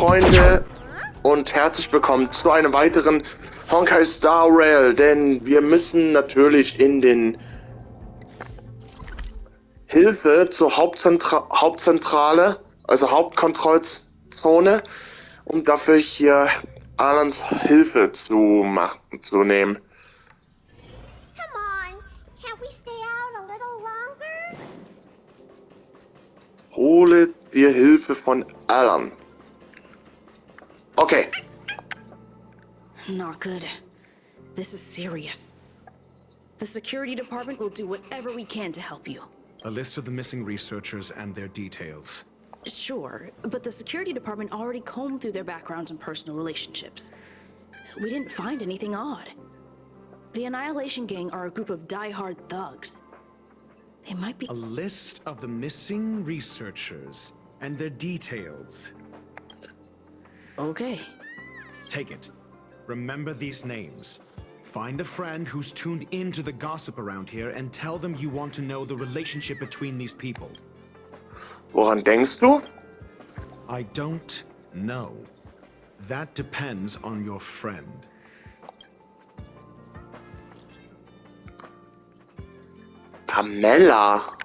Freunde, und herzlich willkommen zu einem weiteren Honkai Star Rail, denn wir müssen natürlich in den Hilfe zur Hauptzentrale, also Hauptkontrollzone, um dafür hier Alans Hilfe zu nehmen. Come on, can't we stay out a little longer? Hole dir Hilfe von Alan. Okay. Not good. This is serious. The security department will do whatever we can to help you. A list of the missing researchers and their details. Sure, but the security department already combed through their backgrounds and personal relationships. We didn't find anything odd. The Annihilation Gang are a group of die-hard thugs. They might be— A list of the missing researchers and their details. Okay. Take it. Remember these names. Find a friend who's tuned into the gossip around here and tell them you want to know the relationship between these people. Woran denkst du? I don't know. That depends on your friend. Pamela.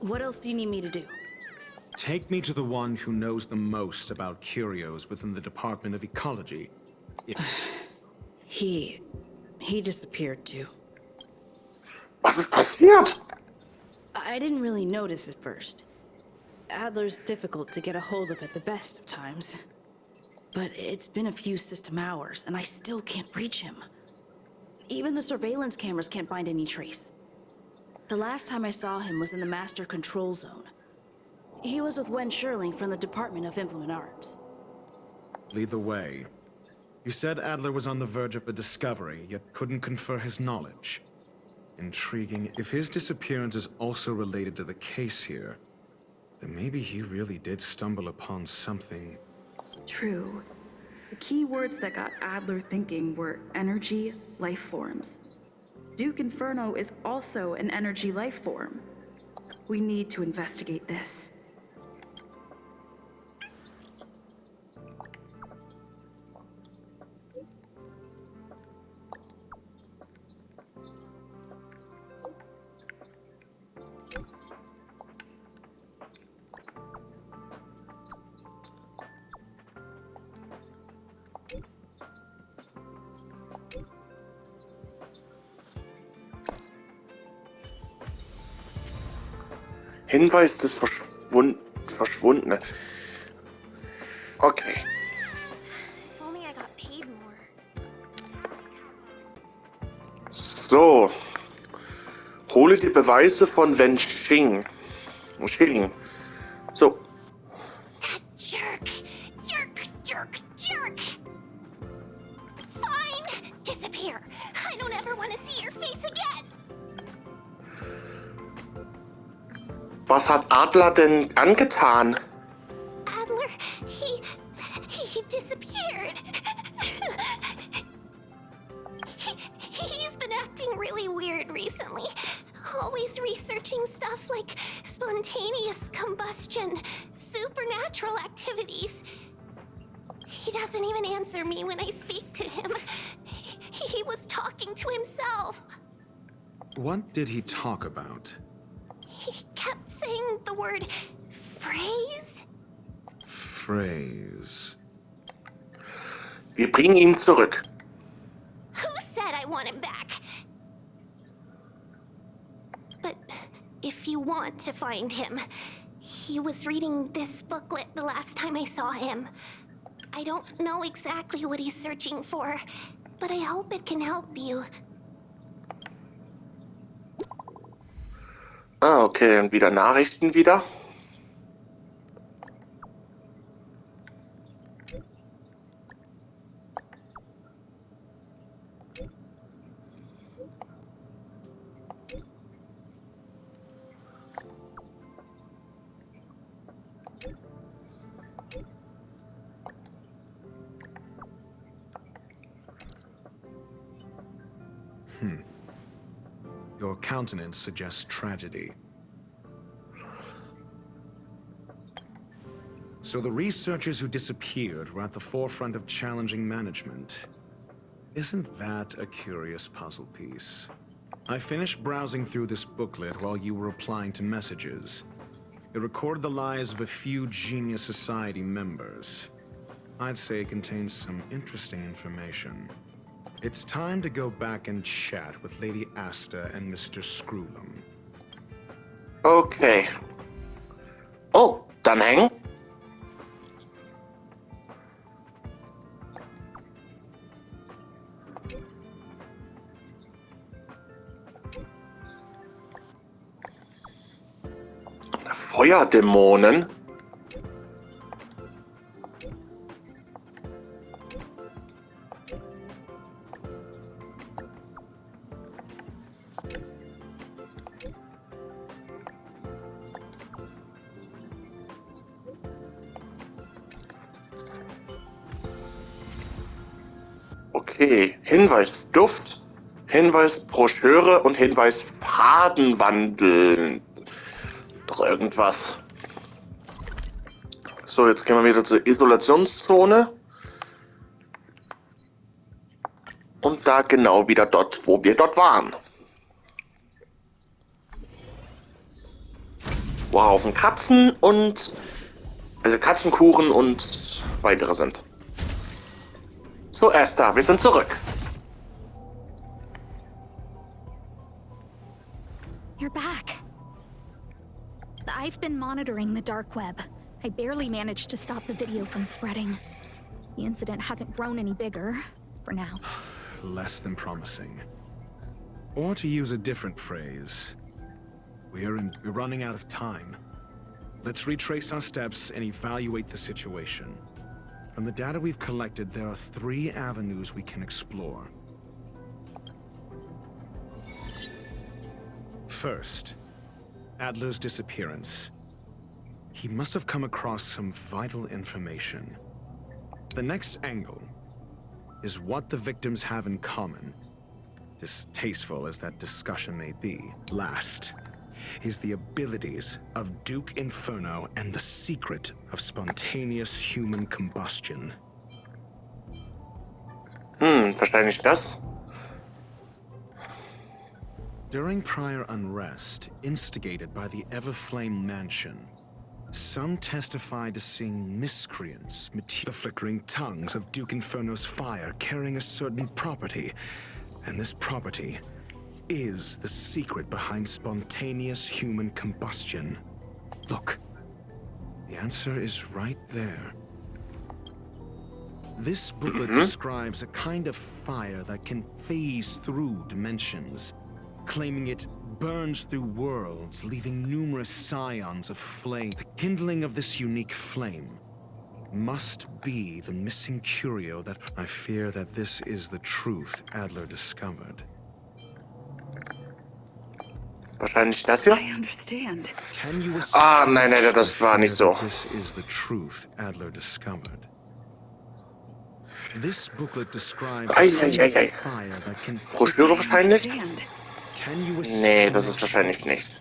What else do you need me to do? Take me to the one who knows the most about curios within the Department of Ecology. He disappeared too. Was ist passiert? I didn't really notice at first. Adler's difficult to get a hold of at the best of times. But it's been a few system hours, and I still can't reach him. Even the surveillance cameras can't find any trace. The last time I saw him was in the Master Control Zone. He was with Wen Sherling from the Department of Implement Arts. Lead the way. You said Adler was on the verge of a discovery, yet couldn't confer his knowledge. Intriguing. If his disappearance is also related to the case here, then maybe he really did stumble upon something. True. The key words that got Adler thinking were energy, life forms. Duke Inferno is also an energy life form. We need to investigate this. Hinweis des Verschwundene. Okay. If only I got paid more. So. Hole die Beweise von Wen Sherling. So. That jerk! Jerk! Fine! Disappear! I don't ever want to see your face again! Was hat Adler denn angetan? Adler, he disappeared. He's been acting really weird recently. Always researching stuff like spontaneous combustion, supernatural activities. He doesn't even answer me when I speak to him. He was talking to himself. What did he talk about? He kept saying the word phrase. Phrase. Wir bringen ihn zurück. Who said I want him back? But if you want to find him, he was reading this booklet the last time I saw him. I don't know exactly what he's searching for, but I hope it can help you. Ah, okay, und wieder Nachrichten wieder. Your countenance suggests tragedy. So the researchers who disappeared were at the forefront of challenging management. Isn't that a curious puzzle piece? I finished browsing through this booklet while you were replying to messages. It recorded the lives of a few Genius Society members. I'd say it contains some interesting information. It's time to go back and chat with Lady Asta and Mr. Screwlum. Okay. Oh, dann hängen. Feuerdämonen. Okay, Hinweis Duft, Hinweis Broschüre und Hinweis Fadenwandel. Doch irgendwas. So, jetzt gehen wir wieder zur Isolationszone. Und da genau wieder dort, wo wir dort waren. Wo Haufen Katzen und... also Katzenkuchen und weitere sind. So, Asta, wir sind zurück. You're back. I've been monitoring the dark web. I barely managed to stop the video from spreading. The incident hasn't grown any bigger, for now. Less than promising. Or to use a different phrase, we're running out of time. Let's retrace our steps and evaluate the situation. From the data we've collected, there are 3 avenues we can explore. First, Adler's disappearance. He must have come across some vital information. The next angle is what the victims have in common, distasteful as that discussion may be. Last is the abilities of Duke Inferno and the secret of spontaneous human combustion. Wahrscheinlich das. During prior unrest, instigated by the Everflame Mansion, some testified to seeing miscreants, the flickering tongues of Duke Inferno's fire carrying a certain property, and this property is the secret behind spontaneous human combustion. Look, the answer is right there. This booklet describes a kind of fire that can phase through dimensions, claiming it burns through worlds, leaving numerous scions of flame. The kindling of this unique flame must be the missing curio that... I fear that this is the truth Adler discovered. Wahrscheinlich das hier. I understand. Tenuous... Nein, das war nicht so. This is the truth Adler discovered. This booklet describes a kind of fire that can... Broschüre wahrscheinlich? Tenuous... Nee, das ist wahrscheinlich nicht.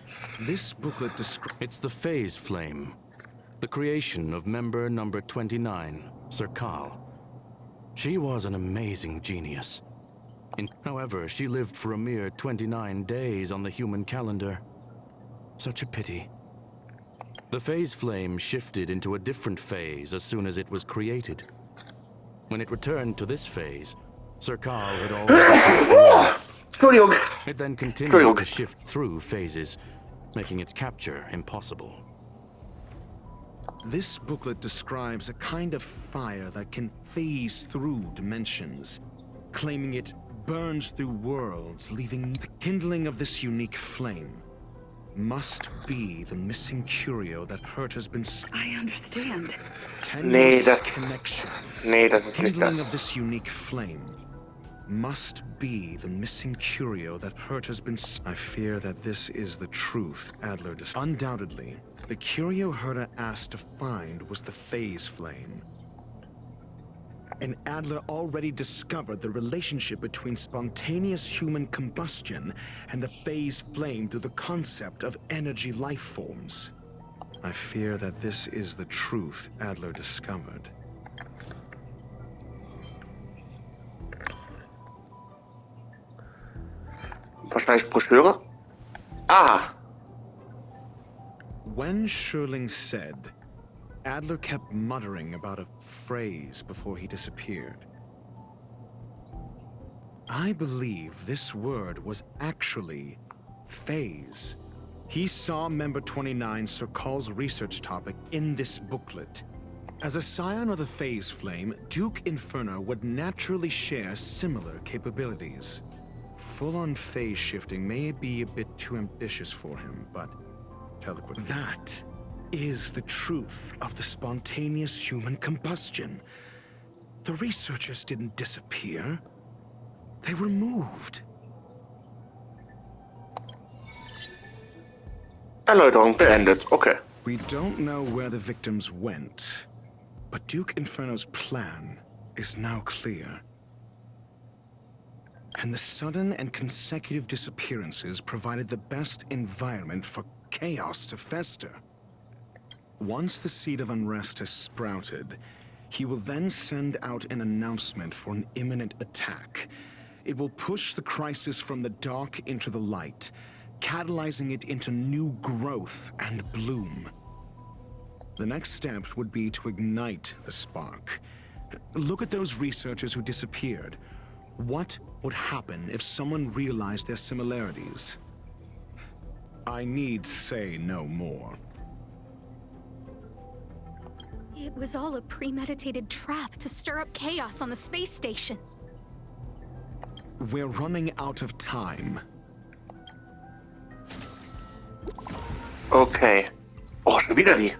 This booklet describes... It's the phase flame, the creation of member number 29, Sir Kal. She was an amazing genius. However, she lived for a mere 29 days on the human calendar. Such a pity. The phase flame shifted into a different phase as soon as it was created. When it returned to this phase, Sir Kal had already passed away. Entschuldigung. It then continued to shift through phases, making its capture impossible. This booklet describes a kind of fire that can phase through dimensions, claiming it burns through worlds, leaving the kindling of this unique flame must be the missing curio that Herta's been I understand. Nee, tenuous connections. Nee, das ist nicht Kindling das. of this unique flame must be the missing curio that Herta's been. I fear that this is the truth Adler undoubtedly, the curio Herta asked to find was the phase flame. And Adler already discovered the relationship between spontaneous human combustion and the phase flame through the concept of energy life forms. I fear that this is the truth Adler discovered. Wahrscheinlich Broschüre? Ah! When Schurling said, Adler kept muttering about a phrase before he disappeared. I believe this word was actually phase. He saw Member 29 Sir Call's research topic in this booklet. As a scion of the phase flame, Duke Inferno would naturally share similar capabilities. Full-on phase shifting may be a bit too ambitious for him, but that is the truth of the spontaneous human combustion. The researchers didn't disappear. They were moved. Erläuterung beendet. Okay. We don't know where the victims went, but Duke Inferno's plan is now clear. And the sudden and consecutive disappearances provided the best environment for chaos to fester. Once the seed of unrest has sprouted, he will then send out an announcement for an imminent attack. It will push the crisis from the dark into the light, catalyzing it into new growth and bloom. The next step would be to ignite the spark. Look at those researchers who disappeared. What would happen if someone realized their similarities? I need say no more. It was all a premeditated trap to stir up chaos on the space station. We're running out of time. Okay. Oh, schon wieder die.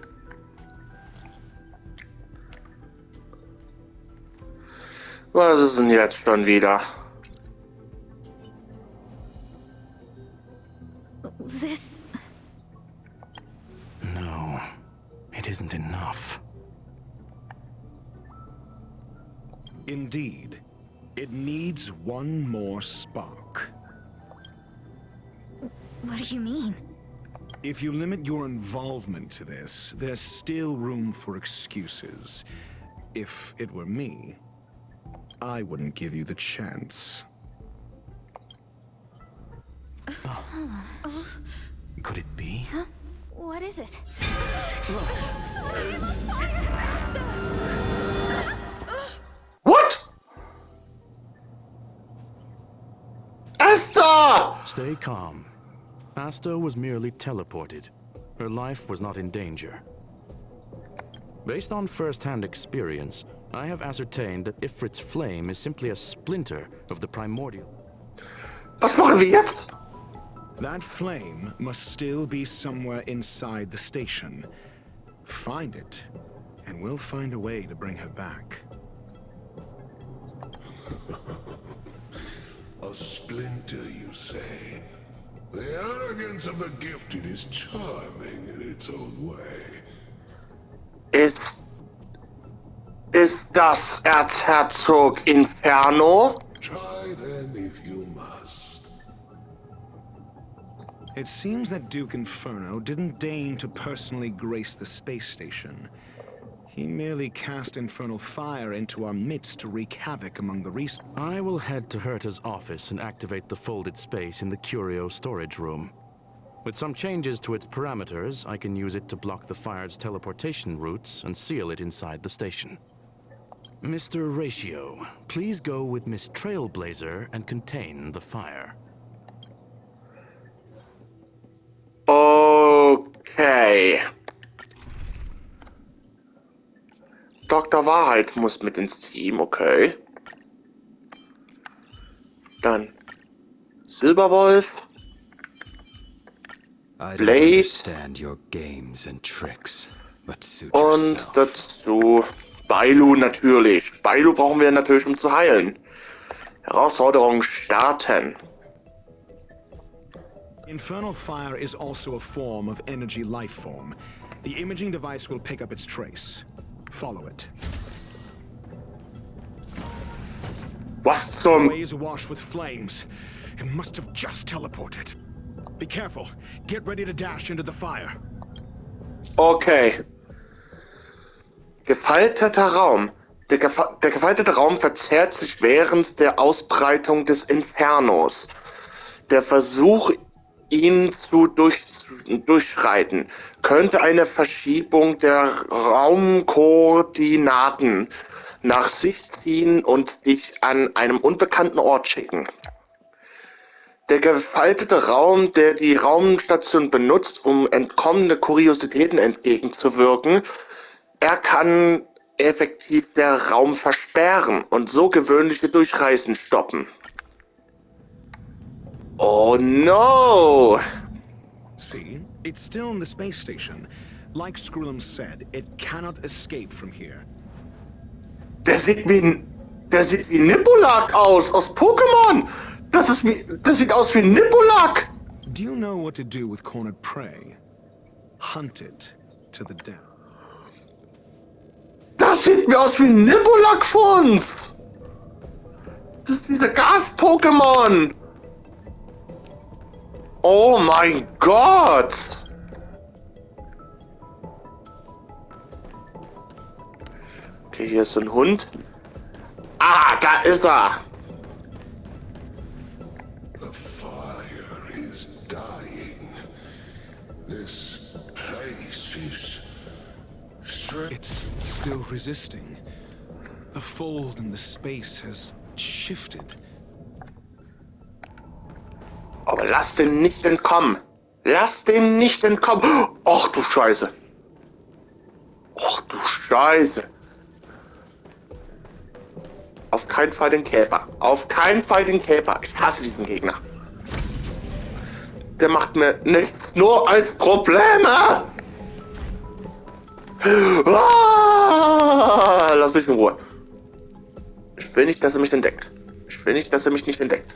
Was ist denn jetzt schon wieder? This... No, it isn't enough. Indeed, it needs one more spark. What do you mean? If you limit your involvement to this, there's still room for excuses. If it were me, I wouldn't give you the chance. Could it be? Huh? What is it? What? Asta! Stay calm. Asta was merely teleported. Her life was not in danger. Based on first-hand experience, I have ascertained that Ifrit's flame is simply a splinter of the primordial. Was machen wir jetzt? That flame must still be somewhere inside the station. Find it, and we'll find a way to bring her back. A splinter, you say? The arrogance of the gifted is charming in its own way. Ist das Erzherzog Inferno? Try then if you must. It seems that Duke Inferno didn't deign to personally grace the space station. He merely cast infernal fire into our midst to wreak havoc among the I will head to Herta's office and activate the folded space in the curio storage room. With some changes to its parameters, I can use it to block the fire's teleportation routes and seal it inside the station. Mr. Ratio, please go with Miss Trailblazer and contain the fire. Okay. Dr. Wahrheit muss mit ins Team, okay. Dann Silberwolf. I don't Blade understand your games and tricks, but suit und yourself. dazu Bailu natürlich. Bailu brauchen wir natürlich, um zu heilen. Herausforderung starten. Infernal fire is also a form of energy life form. The imaging device will pick up its trace. Follow it. Was The zum... way is awash with flames. It must have just teleported. Be careful. Get ready to dash into the fire. Okay. Gefalteter Raum. Der gefaltete Raum verzerrt sich während der Ausbreitung des Infernos. Der Versuch, ihn zu durchschreiten, könnte eine Verschiebung der Raumkoordinaten nach sich ziehen und dich an einem unbekannten Ort schicken. Der gefaltete Raum, der die Raumstation benutzt, um entkommene Kuriositäten entgegenzuwirken, er kann effektiv der Raum versperren und so gewöhnliche Durchreisen stoppen. Oh no! See? It's still in the space station. Like Skrullum said, it cannot escape from here. Der sieht wie Nippolak aus Pokémon! Das sieht aus wie Nippolak! Do you know what to do with cornered prey? Hunt it to the death. Das sieht mir aus wie Nippolak für uns! Das ist diese Gas-Pokémon! Oh mein Gott! Okay, hier ist ein Hund. Ah, da ist er! The fire is dying. This place is strange. It's still resisting. The fold in the space has shifted. Aber lass dem nicht entkommen. Lass dem nicht entkommen. Och du Scheiße. Och du Scheiße. Auf keinen Fall den Käfer. Auf keinen Fall den Käfer. Ich hasse diesen Gegner. Der macht mir nichts nur als Probleme. Ah, lass mich in Ruhe. Ich will nicht, dass er mich entdeckt. Ich will nicht, dass er mich nicht entdeckt.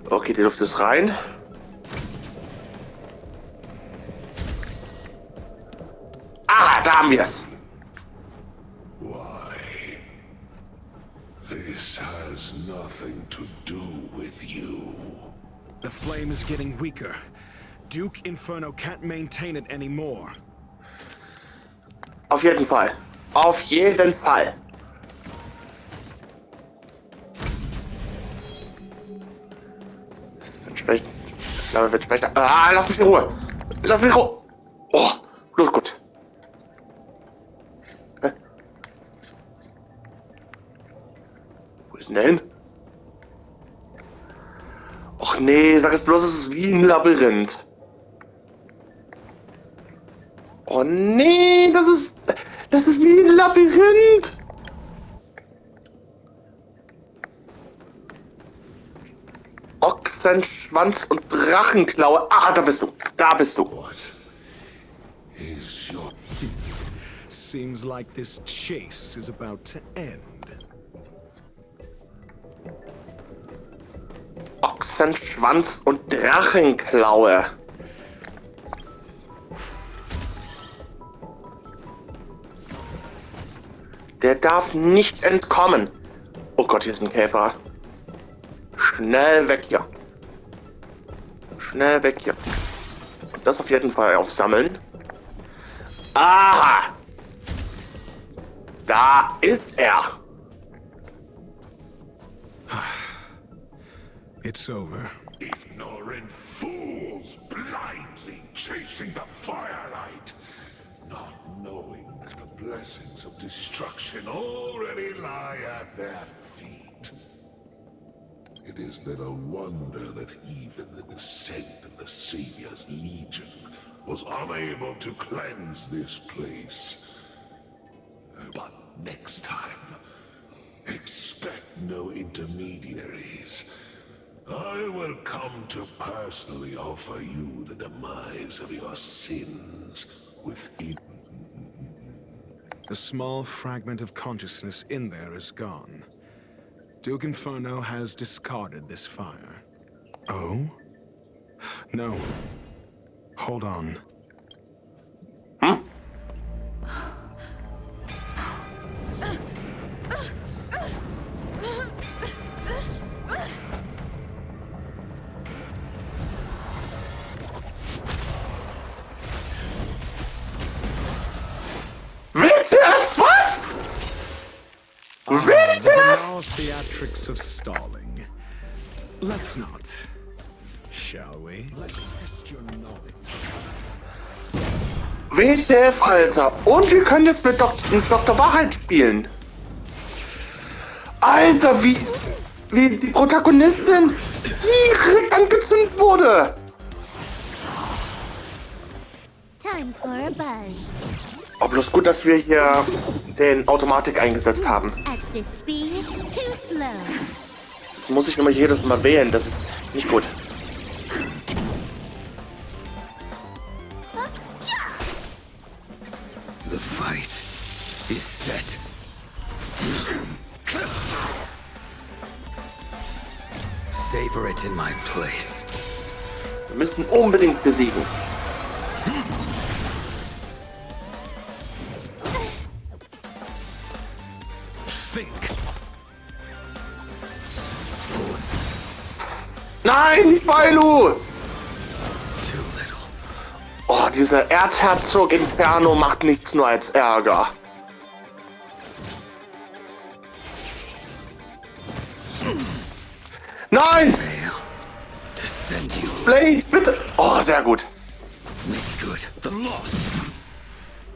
Okay, die Luft ist rein. Ah, da haben wir es. Why? This has nothing to do with you. The flame is getting weaker. Duke Inferno can't maintain it anymore. Auf jeden Fall. Auf jeden Fall. Die Flamme wird schwächer. Ah, lass mich in Ruhe. Lass mich in Ruhe. Oh, los gut. Wo ist denn der hin? Och nee, sag es bloß, es ist wie ein Labyrinth. Oh nee, das ist wie ein Labyrinth. Ochsenschwanz und Drachenklaue. Ah, da bist du. Da bist du. What is your... Seems like this chase is about to end. Ochsenschwanz und Drachenklaue. Der darf nicht entkommen. Oh Gott, hier ist ein Käfer. Schnell weg hier. Schnell weg hier. Und das auf jeden Fall aufsammeln. Aha! Da ist er. It's over. Ignorant fools blindly chasing the firelight, not knowing that the blessings of destruction already lie at their feet. It is little wonder that even the descent of the Savior's Legion was unable to cleanse this place. But next time, expect no intermediaries. I will come to personally offer you the demise of your sins with A small fragment of consciousness in there is gone. Duke Inferno has discarded this fire. Oh? No. Hold on. Was? The banal theatrics of stalling. Let's not. Shall we? Let's test your knowledge. WTF, Alter. Und wir können jetzt mit Dr. Wahrheit spielen. Alter, wie die Protagonistin direkt angezündet wurde. Time for a buzz. Oh, bloß gut, dass wir hier den Automatik eingesetzt haben. At this speed, too slow. Das muss ich immer jedes Mal wählen, das ist nicht gut. The fight is set. Savor it in my place. Wir müssen unbedingt besiegen. Nein, nicht Bailu! Oh, dieser Erzherzog Inferno macht nichts nur als Ärger. Nein! Blade, bitte! Oh, sehr gut.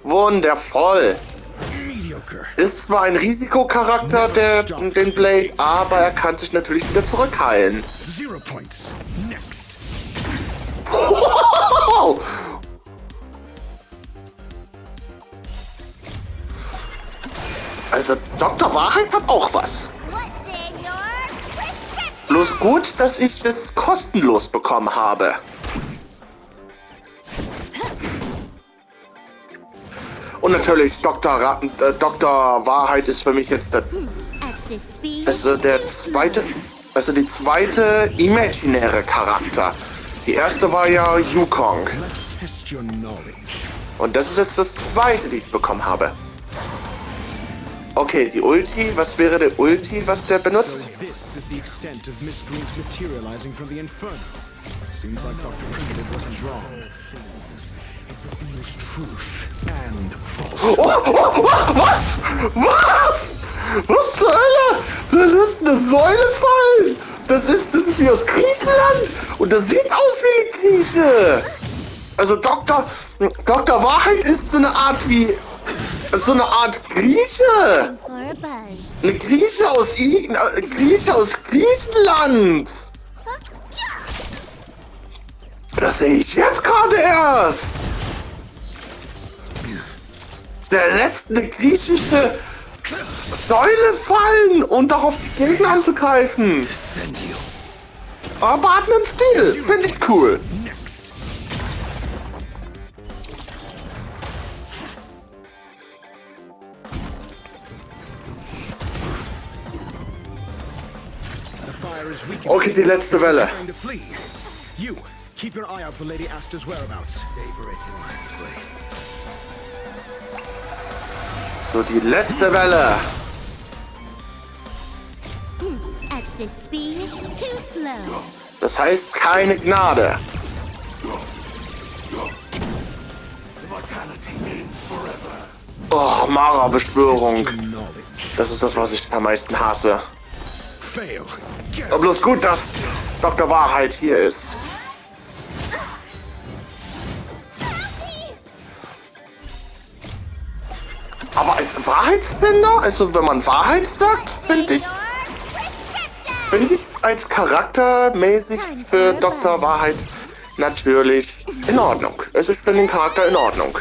Wundervoll. Ist zwar ein Risikocharakter, den Blade, aber er kann sich natürlich wieder zurückheilen. 0 points. Next. Also Dr. Wahrheit hat auch was. Bloß gut, dass ich das kostenlos bekommen habe. Und natürlich, Dr. Wahrheit ist für mich jetzt die zweite imaginäre Charakter. Die erste war ja Yukong. Und das ist jetzt das zweite, die ich bekommen habe. Okay, die Ulti, was wäre der Ulti, was der benutzt? So this is the extent of Miss Green's materializing from the Inferno. Seems like Dr. Primitive wasn't wrong. It was truth and falsehood. Was? Was? Was zur Hölle? Da lässt eine Säule fallen. Das ist wie aus Griechenland. Und das sieht aus wie eine Grieche. Also Dr. Wahrheit ist so eine Art Grieche. Eine Grieche aus Griechenland. Das sehe ich jetzt gerade erst. Der lässt eine griechische Säule fallen und darauf die Gegner anzugreifen. Aber hat einen Stil. Finde ich cool. Okay, die letzte Welle. You, keep your eye out for Lady Asta's whereabouts. Savor it in my place. So, die letzte Welle. At this speed, too slow. Das heißt keine Gnade. Oh, Mara-Beschwörung. Das ist das, was ich am meisten hasse. Aber bloß gut, dass Dr. Wahrheit hier ist. Aber als Wahrheitsfinder, also wenn man Wahrheit sagt, finde ich als charaktermäßig für Dr. Wahrheit natürlich in Ordnung. Also ich finde den Charakter in Ordnung.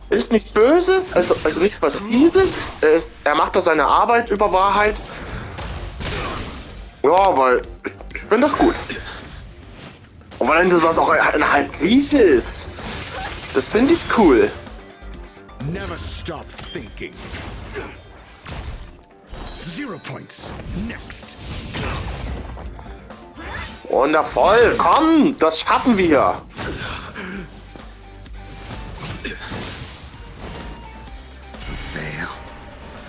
Ist nicht Böses, also nicht was Fieses. Er macht da seine Arbeit über Wahrheit. Ja, weil finde das gut. Und weil das was auch ein Halb-Grieche ist. Das finde ich cool. Never stop thinking. 0 points. Next. Wundervoll, komm, das schaffen wir. Fail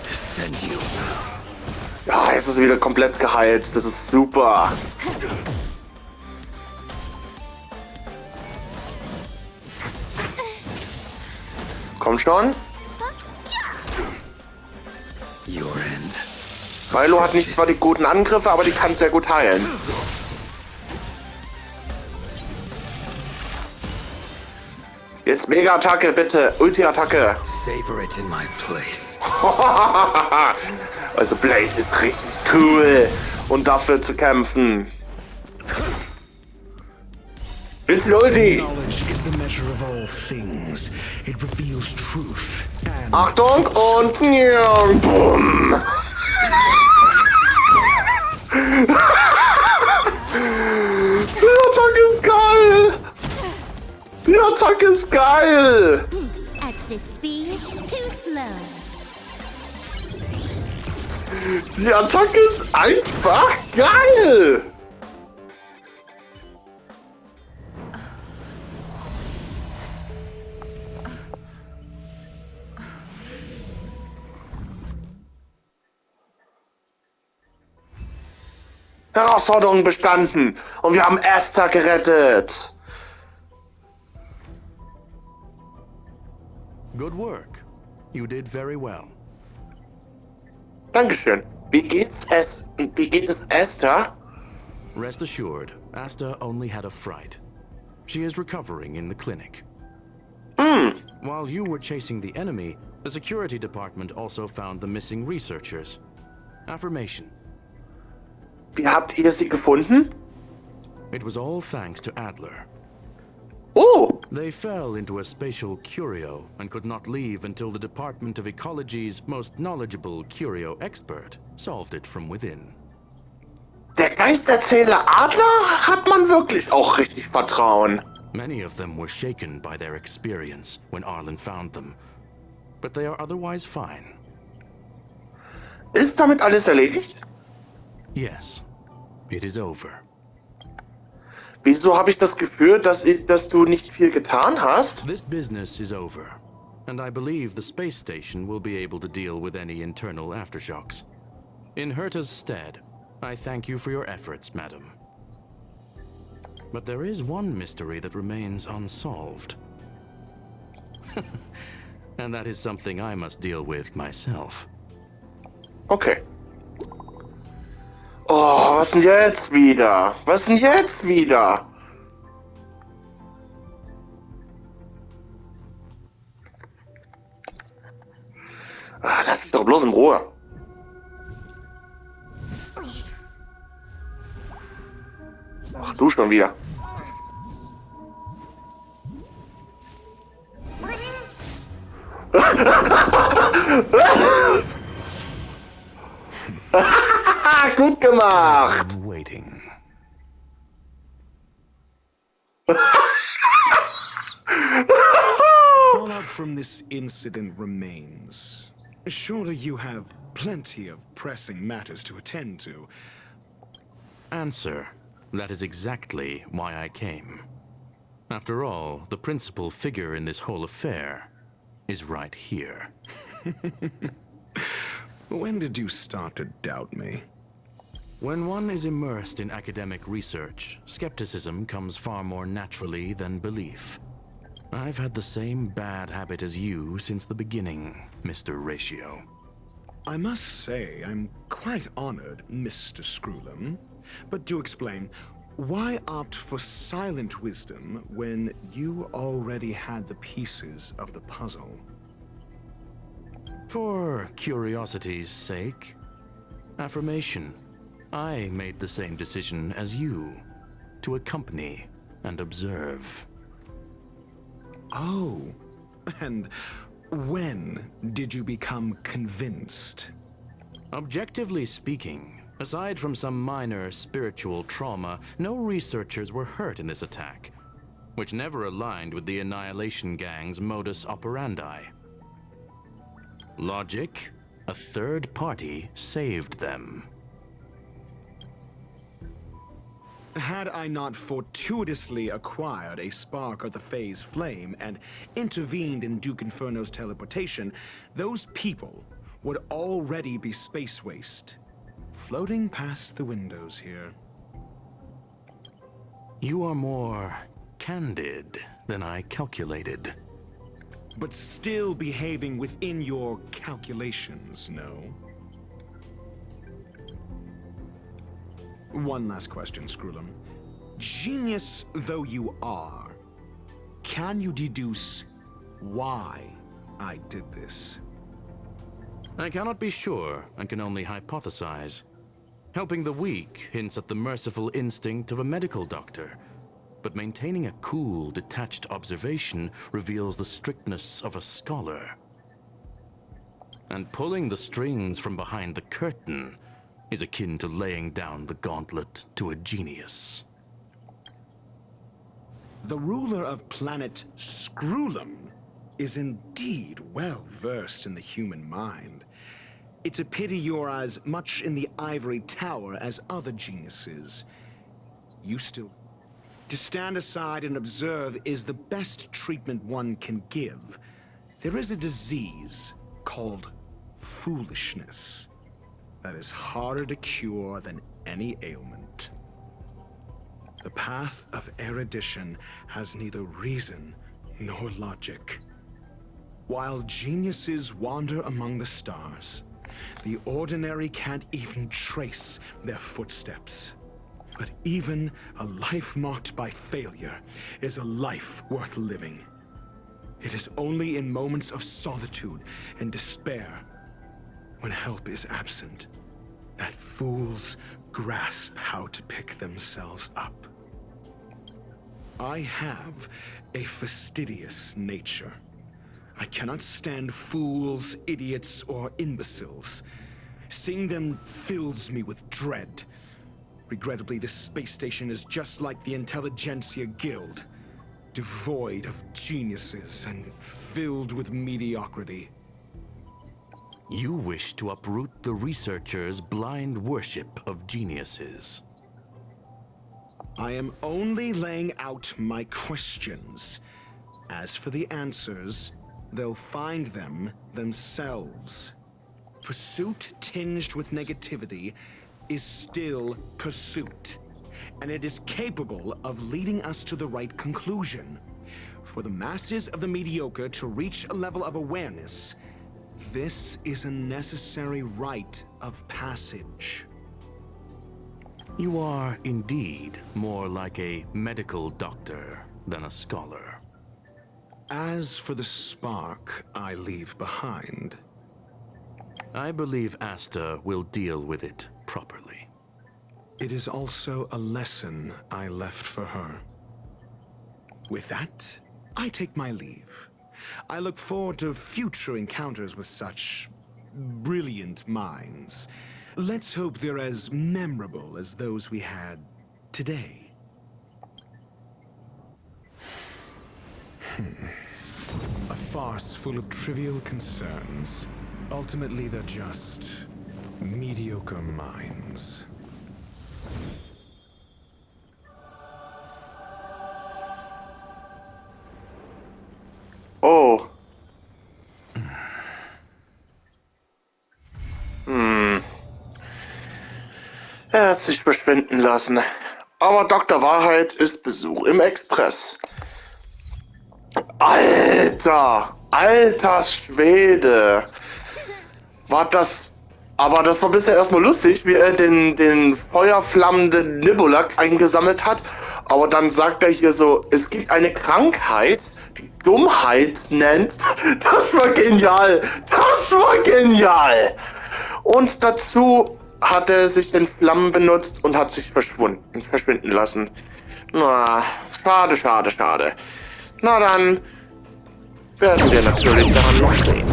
to send you. Ja, jetzt ist es wieder komplett geheilt. Das ist super. Komm schon. Your end. Milo hat nicht zwar die guten Angriffe, aber die kann sehr gut heilen. Jetzt Mega-Attacke, bitte. Ulti-Attacke. Savor it in my place. Also Blade ist richtig cool. Und dafür zu kämpfen. Bitte Ulti. Knowledge is the measure of all things. It reveals truth and Achtung und bumm. Die Attacke ist geil. Die Attacke ist geil. At this speed, too slow. Die Attacke ist einfach geil. Herausforderung bestanden und wir haben Asta gerettet. Good work. You did very well. Dankeschön. Wie geht es Asta? Rest assured, Asta only had a fright. She is recovering in the clinic. While you were chasing the enemy, the security department also found the missing researchers. Affirmation. Wie habt ihr sie gefunden? It was all thanks to Adler. Oh, They fell into a spatial curio and could not leave until the Department of Ecology's most knowledgeable curio expert solved it from within. der Geisterzähler Adler hat man wirklich auch richtig Vertrauen. Many of them were shaken by their experience when Arlen found them, but they are otherwise fine. Ist damit alles erledigt? Yes, it is over. Wieso habe ich das Gefühl, dass du nicht viel getan hast? This business is over, and I believe the space station will be able to deal with any internal aftershocks. In Herta's stead, I thank you for your efforts, madam. But there is one mystery that remains unsolved. And that is something I must deal with myself. Okay. Oh, was denn jetzt wieder? Was denn jetzt wieder? Lass mich doch bloß in Ruhe. Ach, du schon wieder. Gut gemacht. I'm waiting. fallout from this incident remains. Surely you have plenty of pressing matters to attend to. Answer. That is exactly why I came. After all, the principal figure in this whole affair is right here. When did you start to doubt me? When one is immersed in academic research, skepticism comes far more naturally than belief. I've had the same bad habit as you since the beginning, Mr. Ratio. I must say, I'm quite honored, Mr. Screwlum. But do explain, why opt for silent wisdom when you already had the pieces of the puzzle? For curiosity's sake. Affirmation. I made the same decision as you, to accompany and observe. Oh, and when did you become convinced? Objectively speaking, Aside from some minor spiritual trauma, no researchers were hurt in this attack, which never aligned with the Annihilation Gang's modus operandi. Logic? A third party saved them. Had I not fortuitously acquired a spark of the phase flame and intervened in Duke Inferno's teleportation, those people would already be space waste, floating past the windows here. You are more candid than I calculated. But still behaving within your calculations, no? One last question, Screwlum. Genius though you are, can you deduce why I did this? I cannot be sure and can only hypothesize. Helping the weak hints at the merciful instinct of a medical doctor, but maintaining a cool, detached observation reveals the strictness of a scholar. And pulling the strings from behind the curtain is akin to laying down the gauntlet to a genius. The ruler of planet Screwlum is indeed well versed in the human mind. It's a pity you're as much in the ivory tower as other geniuses. You still... To stand aside and observe is the best treatment one can give. There is a disease called foolishness that is harder to cure than any ailment. The path of erudition has neither reason nor logic. While geniuses wander among the stars, the ordinary can't even trace their footsteps. But even a life marked by failure is a life worth living. It is only in moments of solitude and despair, when help is absent, that fools grasp how to pick themselves up. I have a fastidious nature. I cannot stand fools, idiots, or imbeciles. Seeing them fills me with dread. Regrettably, this space station is just like the Intelligentsia Guild, devoid of geniuses and filled with mediocrity. You wish to uproot the researchers' blind worship of geniuses. I am only laying out my questions. As for the answers, they'll find them themselves. Pursuit tinged with negativity is still pursuit, and it is capable of leading us to the right conclusion. For the masses of the mediocre to reach a level of awareness, this is a necessary rite of passage. You are indeed more like a medical doctor than a scholar. As for the spark I leave behind, I believe Asta will deal with it properly. it is also a lesson I left for her. With that, I take my leave. I look forward to future encounters with such brilliant minds. Let's hope they're as memorable as those we had today. A farce full of trivial concerns. Ultimately, they're just mediocre minds. Oh. Er hat sich verschwinden lassen. Aber Dr. Wahrheit ist Besuch im Express. Alter! Alter Schwede! War das... Aber das war bisher erstmal lustig, wie er den feuerflammenden Nibulak eingesammelt hat. Aber dann sagt er hier so, es gibt eine Krankheit, die Dummheit nennt. Das war genial! Das war genial! Und dazu hat er sich den Flammen benutzt und hat sich verschwinden lassen. Na, schade, schade, schade. Na dann werden wir natürlich daran noch sehen.